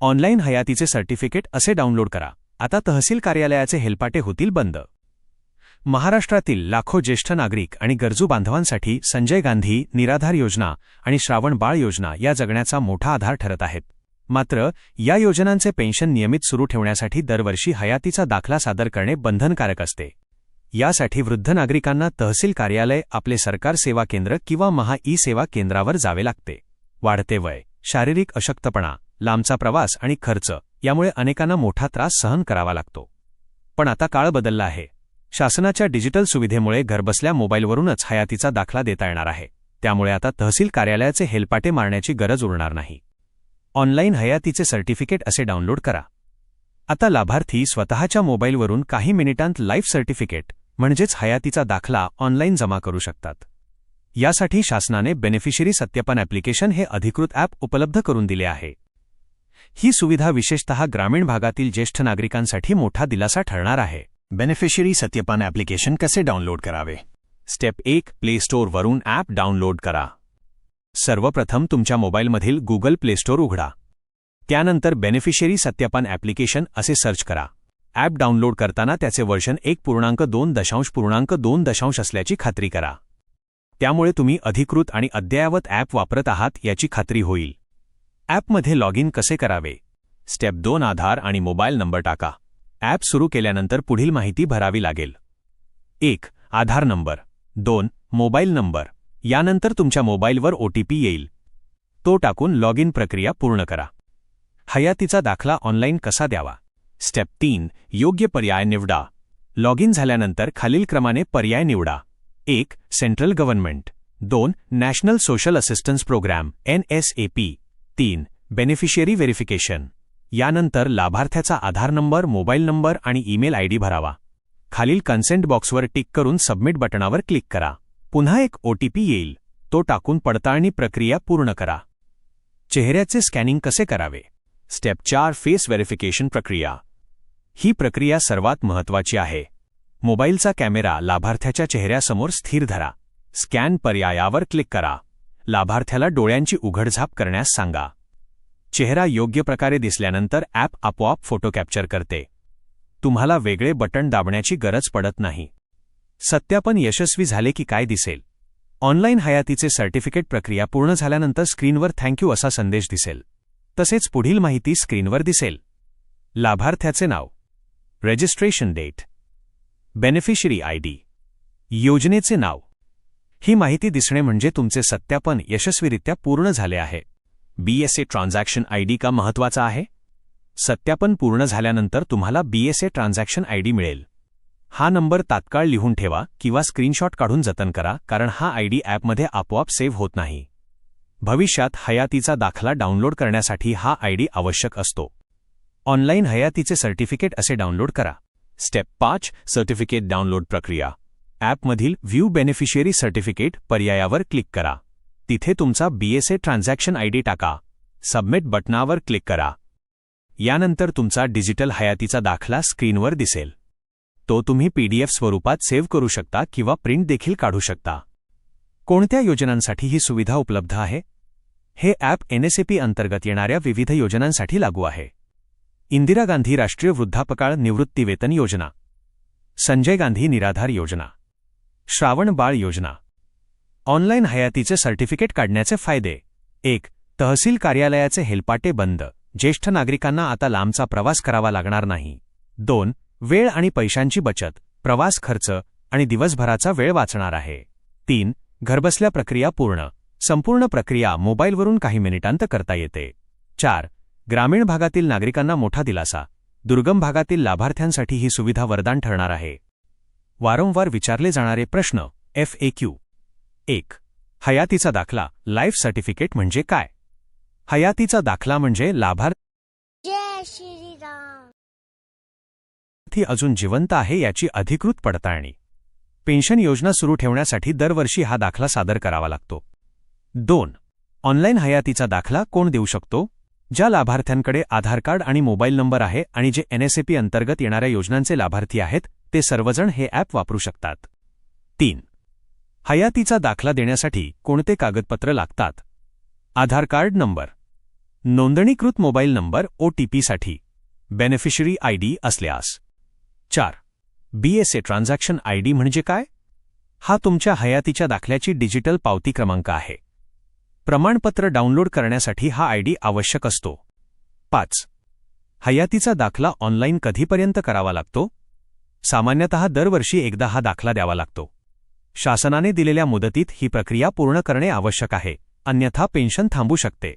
Online हयातीचे certificate असे download करा. आता तहसील कार्यालयाचे हेलपाटे होतील बंद. महाराष्ट्रातील लाखो ज्येष्ठ नागरिक आणि गरजू बांधवांसाठी संजय गांधी निराधार योजना आणि श्रावण बाळ योजना या जगण्याचा मोठा आधार ठरत आहेत. मात्र या योजनांचे पेन्शन नियमित सुरू ठेवण्यासाठी दरवर्षी हयातीचा दाखला सादर करणे बंधनकारक असते. यासाठी वृद्ध नागरिकांना तहसील कार्यालय, आपले सरकार सेवा केंद्र किंवा महा ई सेवा केंद्रावर जावे लागते. वाढते वय, शारीरिक अशक्तपणा, लांबचा प्रवास आणि खर्च यामुळे अनेकांना मोठा त्रास सहन करावा लागतो. पण आता काळ बदलला आहे. शासनाच्या डिजिटल सुविधेमुळे घरबसल्या मोबाईलवरूनच हयातीचा दाखला देता येणार आहे. त्यामुळे आता तहसील कार्यालयाचे हेलपाटे मारण्याची गरज उरणार नाही. ऑनलाईन हयातीचे सर्टिफिकेट असे डाउनलोड करा. आता लाभार्थी स्वतःच्या मोबाईलवरून काही मिनिटांत लाईफ सर्टिफिकेट म्हणजेच हयातीचा दाखला ऑनलाईन जमा करू शकतात. यासाठी शासनाने बेनिफिशरी सत्यापन ॲप्लिकेशन हे अधिकृत ॲप उपलब्ध करून दिले आहे. ही सुविधा विशेषतः ग्रामीण भागातील ज्येष्ठ नागरिकांसाठी मोठा दिलासा ठरणार आहे. बेनिफिशरी सत्यापन ॲप्लिकेशन कसे डाउनलोड करावे? स्टेप 1. प्ले स्टोअरवरून ॲप डाउनलोड करा. सर्वप्रथम तुमच्या मोबाईलमधील गुगल प्ले स्टोअर उघडा. त्यानंतर बेनिफिशरी सत्यापन ॲप्लिकेशन असे सर्च करा. ॲप डाउनलोड करताना त्याचे व्हर्जन 1.2.2.2 असल्याची खात्री करा. त्यामुळे तुम्ही अधिकृत आणि अद्ययावत ॲप वापरत आहात याची खात्री होईल. ॲपमध्ये लॉग इन कसे करावे? स्टेप 2. आधार आणि मोबाईल नंबर टाका. ॲप सुरू केल्यानंतर पुढील माहिती भरावी लागेल. 1. आधार नंबर. 2. Mobile number. यानंतर तुमच्या मोबाईलवर OTP येईल. तो टाकून लॉग इन प्रक्रिया पूर्ण करा. हयातीचा दाखला ऑनलाईन कसा द्यावा? स्टेप 3. योग्य पर्याय निवडा. लॉग इन झाल्यानंतर खालील क्रमाने पर्याय निवडा. 1. Central government. 2. National social assistance programme NSAP. 3. Beneficiary verification. यानंतर लाभार्थ्याचा आधार नंबर, मोबाईल नंबर आणि ईमेल ID भरावा. खालील कन्सेंट बॉक्सवर टिक करून सबमिट बटणावर क्लिक करा. पुन्हा एक OTP येईल. तो टाकून पडताळणी प्रक्रिया पूर्ण करा. चेहऱ्याचे स्कॅनिंग कसे करावे? स्टेप 4. फेस व्हेरिफिकेशन प्रक्रिया. ही प्रक्रिया सर्वात महत्त्वाची आहे. मोबाईलचा कॅमेरा लाभार्थ्याच्या चेहऱ्यासमोर स्थिर धरा. स्कॅन पर्यायावर क्लिक करा. लाभार्थ्याला डोळ्यांची उघडझाप करण्यास सांगा. चेहरा योग्य प्रकारे दिसल्यानंतर ॲप आपोआप फोटो कॅप्चर करते. तुम्हाला वेगळे बटण दाबण्याची गरज पडत नाही. सत्यापन यशस्वी झाले की काय दिसेल? ऑनलाईन हयातीचे सर्टिफिकेट प्रक्रिया पूर्ण झाल्यानंतर स्क्रीनवर थँक्यू असा संदेश दिसेल. तसेच पुढील माहिती स्क्रीनवर दिसेल. लाभार्थ्याचे नाव, रजिस्ट्रेशन डेट, बेनिफिशरी ID, योजनेचे नाव. ही माहिती दिसणे म्हणजे तुमचे सत्यापन यशस्वीरित्या पूर्ण झाले आहे. BSA ट्रान्झॅक्शन ID का महत्त्वाचा आहे? सत्यापन पूर्ण झाल्यानंतर तुम्हाला BSA ट्रान्झॅक्शन ID मिळेल. हा नंबर तात्काळ लिहून ठेवा किंवा स्क्रीनशॉट काढून जतन करा, कारण हा ID ॲपमध्ये आपोआप सेव्ह होत नाही. भविष्यात हयातीचा दाखला डाउनलोड करण्यासाठी हा ID आवश्यक असतो. ऑनलाईन हयातीचे सर्टिफिकेट असे डाउनलोड करा. स्टेप 5. सर्टिफिकेट डाउनलोड प्रक्रिया. ॲपमधील व्ह्यू बेनिफिशियरी सर्टिफिकेट पर्यायावर क्लिक करा. तिथे तुमचा BSA ट्रान्झॅक्शन ID टाका. सबमिट बटणावर क्लिक करा. यानंतर तुमचा डिजिटल हयातीचा दाखला स्क्रीनवर दिसेल. तो तुम्ही PDF स्वरूपात सेव्ह करू शकता किंवा प्रिंट देखील काढू शकता. कोणत्या योजनांसाठी ही सुविधा उपलब्ध आहे? हे ॲप NSAP अंतर्गत येणाऱ्या विविध योजनांसाठी लागू आहे. इंदिरा गांधी राष्ट्रीय वृद्धापकाळ निवृत्तीवेतन योजना, संजय गांधी निराधार योजना, श्रावण बाळ योजना. ऑनलाईन हयातीचे सर्टिफिकेट काढण्याचे फायदे. 1. तहसील कार्यालयाचे हेलपाटे बंद. ज्येष्ठ नागरिकांना आता लांबचा प्रवास करावा लागणार नाही. 2. वेळ आणि पैशांची बचत. प्रवास खर्च आणि दिवसभराचा वेळ वाचणार आहे. 3. घरबसल्या प्रक्रिया पूर्ण. संपूर्ण प्रक्रिया मोबाईलवरून काही मिनिटांत करता येते. 4. ग्रामीण भागातील नागरिकांना मोठा दिलासा. दुर्गम भागातील लाभार्थ्यांसाठी ही सुविधा वरदान ठरणार आहे. वारंवार विचारले जाणारे प्रश्न FAQ. 1. हयातीचा दाखला लाईफ सर्टिफिकेट म्हणजे काय? हयातीचा दाखला म्हणजे लाभार्थी अजून जिवंत आहे याची अधिकृत पडताळणी. पेन्शन योजना सुरू ठेवण्यासाठी दरवर्षी हा दाखला सादर करावा लागतो. 2. ऑनलाईन हयातीचा दाखला कोण देऊ शकतो? ज्या लाभार्थ्यांकडे आधार कार्ड आणि मोबाईल नंबर आहे आणि जे NSAP अंतर्गत येणाऱ्या योजनांचे लाभार्थी आहेत ते सर्वजण हे ॲप वापरू शकतात. 3. हयातीचा दाखला देण्यासाठी कोणते कागदपत्र लागतात? आधार कार्ड नंबर, नोंदणीकृत मोबाईल नंबर OTPसाठी बेनिफिशरी ID असल्यास. 4. BSA ट्रान्झॅक्शन ID म्हणजे काय? हा तुमच्या हयातीच्या दाखल्याची डिजिटल पावती क्रमांक आहे. प्रमाणपत्र डाउनलोड करण्यासाठी हा ID आवश्यक असतो. 5. हयातीचा दाखला ऑनलाईन कधीपर्यंत करावा लागतो? सामान्यतः दरवर्षी एकदा हा दाखला द्यावा लागतो. शासनाने दिलेल्या मुदतीत ही प्रक्रिया पूर्ण करणे आवश्यक आहे, अन्यथा पेन्शन थांबू शकते.